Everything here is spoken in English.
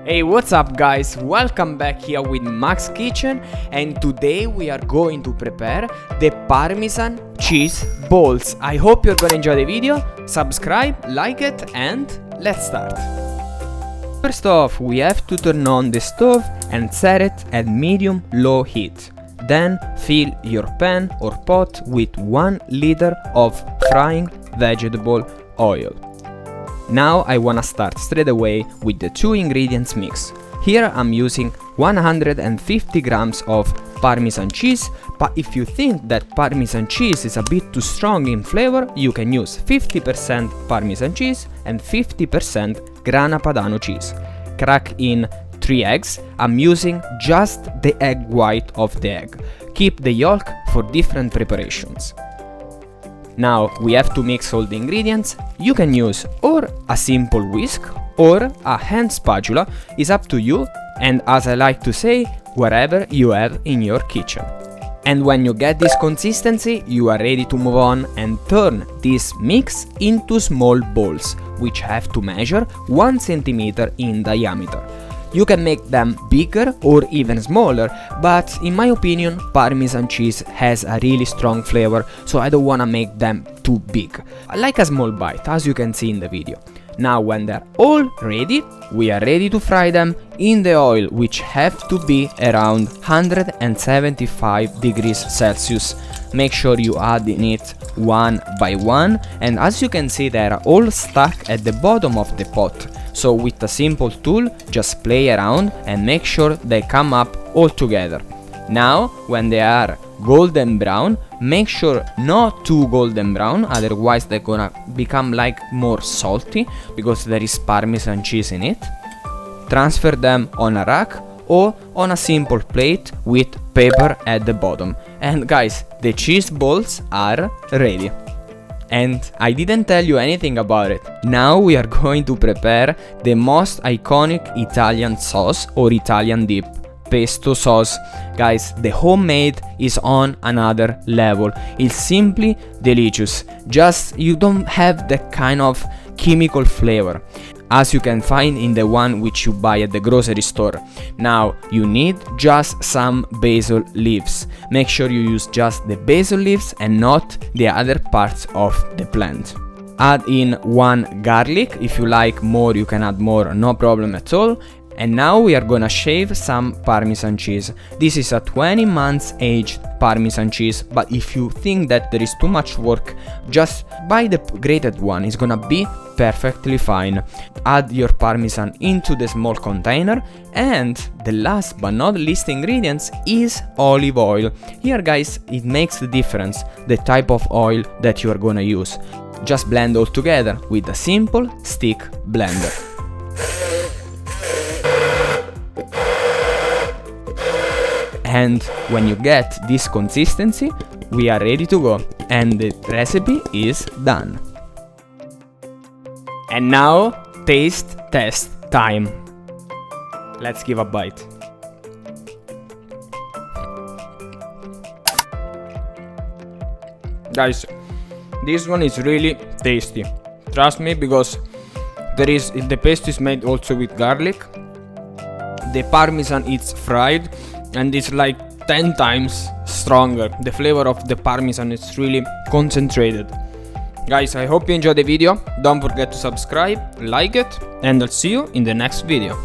Hey, what's up guys, welcome back here with Max Kitchen, and today we are going to prepare the Parmesan cheese balls. I hope you're gonna enjoy the video, subscribe, like it, and let's start. First off, we have to turn on the stove and set it at medium-low heat. Then fill your pan or pot with 1 liter of frying vegetable oil. Now I wanna start straight away with the 2 ingredients mix. Here I'm using 150 grams of Parmesan cheese, but if you think that Parmesan cheese is a bit too strong in flavor, you can use 50% Parmesan cheese and 50% Grana Padano cheese. Crack in 3 eggs. I'm using just the egg white of the egg. Keep the yolk for different preparations. Now we have to mix all the ingredients. You can use or a simple whisk or a hand spatula, is up to you, and as I like to say, whatever you have in your kitchen. And when you get this consistency, you are ready to move on and turn this mix into small balls, which have to measure 1 centimeter in diameter. You can make them bigger or even smaller, but in my opinion, Parmesan cheese has a really strong flavor, so I don't wanna make them too big. I like a small bite, as you can see in the video. Now when they're all ready, we are ready to fry them in the oil, which have to be around 175 degrees Celsius. Make sure you add in it one by one, and as you can see, they are all stuck at the bottom of the pot. So with a simple tool, just play around and make sure they come up all together. Now, when they are golden brown, make sure not too golden brown, otherwise they're gonna become like more salty because there is Parmesan cheese in it. Transfer them on a rack or on a simple plate with paper at the bottom. And guys, the cheese balls are ready. And I didn't tell you anything about it. Now we are going to prepare the most iconic Italian sauce or Italian dip, Pesto Sauce. Guys, the homemade is on another level. It's simply delicious. Just you don't have that kind of chemical flavor as you can find in the one which you buy at the grocery store. Now you need just some basil leaves. Make sure you use just the basil leaves and not the other parts of the plant. Add in 1 garlic. If you like more, you can add more, no problem at all. And now we are gonna shave some Parmesan cheese. This is a 20 months aged Parmesan cheese, but if you think that there is too much work, just buy the grated one, it's gonna be perfectly fine. Add your Parmesan into the small container, and the last but not least ingredients is olive oil. Here guys, it makes the difference, the type of oil that you are gonna use. Just blend all together with a simple stick blender. And when you get this consistency, we are ready to go, and the recipe is done. And now, taste test time. Let's give a bite. Guys, this one is really tasty. Trust me, because the paste is made also with garlic. The Parmesan is fried and it's like 10 times stronger. The flavor of the Parmesan is really concentrated. Guys, I hope you enjoyed the video. Don't forget to subscribe, like it, and I'll see you in the next video.